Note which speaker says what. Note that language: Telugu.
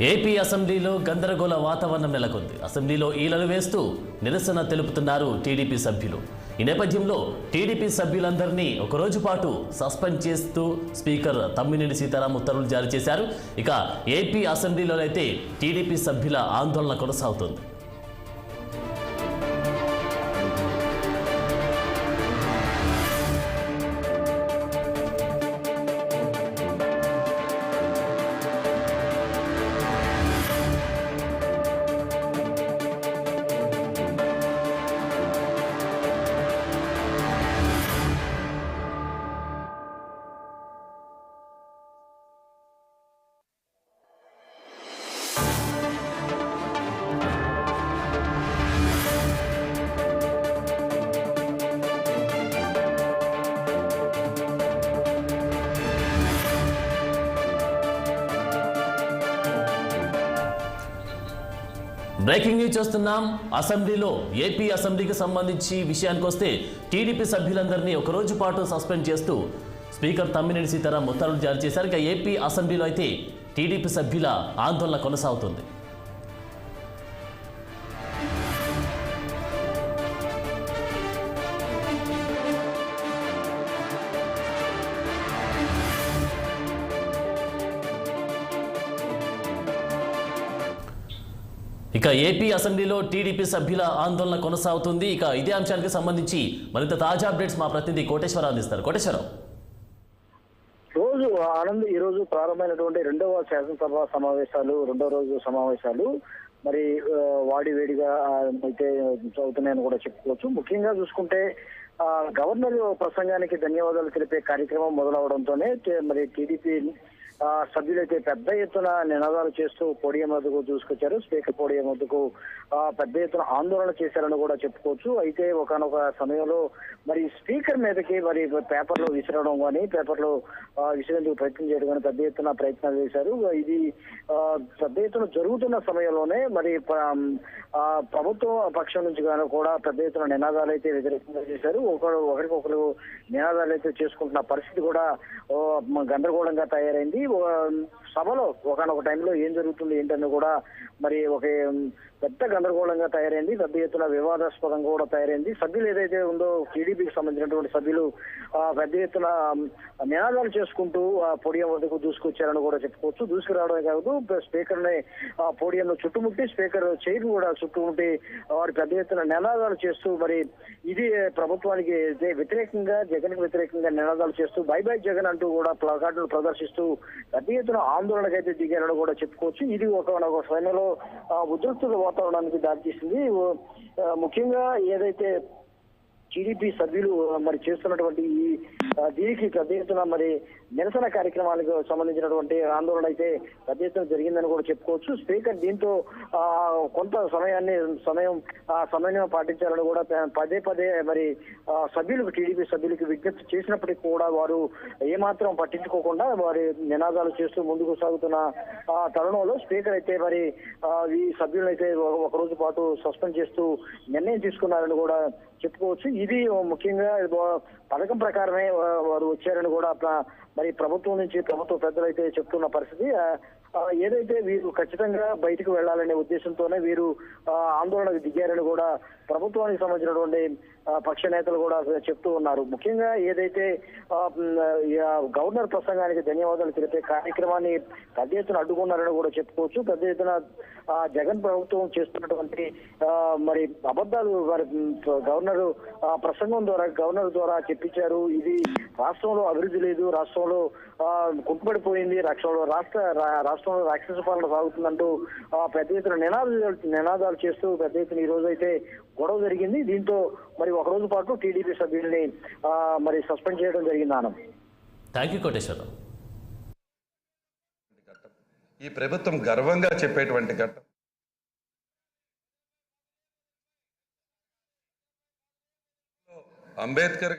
Speaker 1: ఏపీ అసెంబ్లీలో గందరగోళ వాతావరణం నెలకొంది. అసెంబ్లీలో ఈలలు వేస్తూ నిరసన తెలుపుతున్నారు టీడీపీ సభ్యులు. ఈ నేపథ్యంలో టీడీపీ సభ్యులందరినీ ఒకరోజు పాటు సస్పెండ్ చేస్తూ స్పీకర్ తమ్మినేని సీతారాం ఉత్తర్వులు జారీ చేశారు. ఇక ఏపీ అసెంబ్లీలో అయితే టీడీపీ సభ్యుల ఆందోళన కొనసాగుతోంది. బ్రేకింగ్ న్యూస్ చూస్తున్నాం. అసెంబ్లీలో ఏపీ అసెంబ్లీకి సంబంధించి విషయానికి వస్తే టీడీపీ సభ్యులందరినీ ఒకరోజు పాటు సస్పెండ్ చేస్తూ స్పీకర్ తమ్మినేని సీతారాం ఉత్తర్వులు జారీ చేశారు. ఇక ఏపీ అసెంబ్లీలో అయితే టీడీపీ సభ్యుల ఆందోళన కొనసాగుతుంది. ఇక ఏపీ అసెంబ్లీలో టీడీపీ సభ్యుల ఆందోళన కొనసాగుతుంది. ఇక ఇదే అంశానికి సంబంధించి మరింత తాజా అప్డేట్స్ మా ప్రతినిధి కోటేశ్వరరావు అందిస్తారు. కోటేశ్వరరావు,
Speaker 2: ఈ రోజు ప్రారంభమైనటువంటి రెండవ శాసనసభ సమావేశాలు, రెండవ రోజు సమావేశాలు మరి వాడివేడిగా అయితే అవుతున్నాయని కూడా చెప్పుకోవచ్చు. ముఖ్యంగా చూసుకుంటే గవర్నర్ ప్రసంగానికి ధన్యవాదాలు తెలిపే కార్యక్రమం మొదలవడంతోనే మరి టీడీపీ సభ్యులైతే పెద్ద ఎత్తున నినాదాలు చేస్తూ పోడియం వద్దకు చూసుకొచ్చారు. స్పీకర్ పోడియం వద్దకు పెద్ద ఎత్తున ఆందోళన చేశారని కూడా చెప్పుకోవచ్చు. అయితే ఒకనొక సమయంలో మరి స్పీకర్ మీదకి మరి పేపర్లు విసిరడం కానీ, పేపర్లు విసిరేందుకు ప్రయత్నం చేయడం కానీ పెద్ద ఎత్తున ప్రయత్నాలు చేశారు. ఇది పెద్ద ఎత్తున జరుగుతున్న సమయంలోనే మరి ప్రభుత్వ పక్షం నుంచి కానీ కూడా పెద్ద ఎత్తున నినాదాలు అయితే వ్యతిరేకంగా చేశారు. ఒకరికొకరు నినాదాలు అయితే చేసుకుంటున్న పరిస్థితి కూడా గందరగోళంగా తయారైంది. సభలో ఒకనొక టైంలో ఏం జరుగుతుంది ఏంటని కూడా మరి ఒక పెద్ద గందరగోళంగా తయారైంది. పెద్ద ఎత్తున వివాదాస్పదంగా కూడా తయారైంది. సభ్యులు ఏదైతే ఉందో టీడీపీకి సంబంధించినటువంటి సభ్యులు పెద్ద ఎత్తున నినాదాలు చేసుకుంటూ పోడియం వద్దకు దూసుకొచ్చారని కూడా చెప్పుకోవచ్చు. దూసుకురావడమే కాదు, స్పీకర్ ని పోడియంలో చుట్టుముట్టి, స్పీకర్ చైర్ కూడా చుట్టుముట్టి వారు పెద్ద ఎత్తున నినాదాలు చేస్తూ మరి ఇది ప్రభుత్వానికి వ్యతిరేకంగా, జగన్ కి వ్యతిరేకంగా నినాదాలు చేస్తూ బై బై జగన్ అంటూ కూడా ప్లకార్డులు ప్రదర్శిస్తూ పెద్ద ఎత్తున ఆందోళనకైతే దిగారని కూడా చెప్పుకోవచ్చు. ఇది ఒక సమయంలో ఉద్రిక్తత వాతావరణానికి దారితీసింది. ముఖ్యంగా ఏదైతే టీడీపీ సభ్యులు మరి చేస్తున్నటువంటి ఈ దీనికి పెద్ద ఎత్తున మరి నిరసన కార్యక్రమాలకు సంబంధించినటువంటి ఆందోళన అయితే పెద్ద ఎత్తున జరిగిందని కూడా చెప్పుకోవచ్చు. స్పీకర్ దీంతో కొంత సమయం పాటించాలని కూడా పదే పదే మరి టీడీపీ సభ్యులకు విజ్ఞప్తి చేసినప్పటికీ కూడా వారు ఏమాత్రం పట్టించుకోకుండా వారి నినాదాలు చేస్తూ ముందుకు సాగుతున్న తరుణంలో స్పీకర్ అయితే మరి ఈ సభ్యులను అయితే ఒక రోజు పాటు సస్పెండ్ చేస్తూ నిర్ణయం తీసుకున్నారని కూడా చెప్పుకోవచ్చు. ఇది ముఖ్యంగా పథకం ప్రకారమే వారు వచ్చారని కూడా మరి ప్రభుత్వం నుంచి ప్రభుత్వ పెద్దలు అయితే చెప్తున్న పరిస్థితి. ఏదైతే వీరు ఖచ్చితంగా బయటకు వెళ్లాలనే ఉద్దేశంతోనే వీరు ఆందోళనకు దిగారని కూడా ప్రభుత్వానికి సంబంధించినటువంటి పక్ష నేతలు కూడా చెప్తూ ఉన్నారు. ముఖ్యంగా ఏదైతే గవర్నర్ ప్రసంగానికి ధన్యవాదాలు తెలిపే కార్యక్రమాన్ని పెద్ద ఎత్తున అడ్డుకున్నారని కూడా చెప్పుకోవచ్చు. పెద్ద ఎత్తున జగన్ ప్రభుత్వం చేస్తున్నటువంటి మరి అబద్ధాలు మరి గవర్నర్ ప్రసంగం ద్వారా, గవర్నర్ ద్వారా చెప్పించారు. ఇది రాష్ట్రంలో అభివృద్ధి లేదు, రాష్ట్రంలో కుంటుపడిపోయింది, రాష్ట్రంలో రాక్షస పాలన సాగుతుందంటూ పెద్ద ఎత్తున నినాదాలు చేస్తూ పెద్ద ఎత్తున ఈ రోజు అయితే గొడవ జరిగింది. దీంతో మరి ఒక రోజు పాటు టీడీపీ సభ్యుల్ని మరి సస్పెండ్ చేయడం జరిగింది. Anand,
Speaker 1: thank you Koteswararao.
Speaker 3: ఈ ప్రభుత్వం గర్వంగా చెప్పేటువంటి ఘట్టం అంబేద్కర్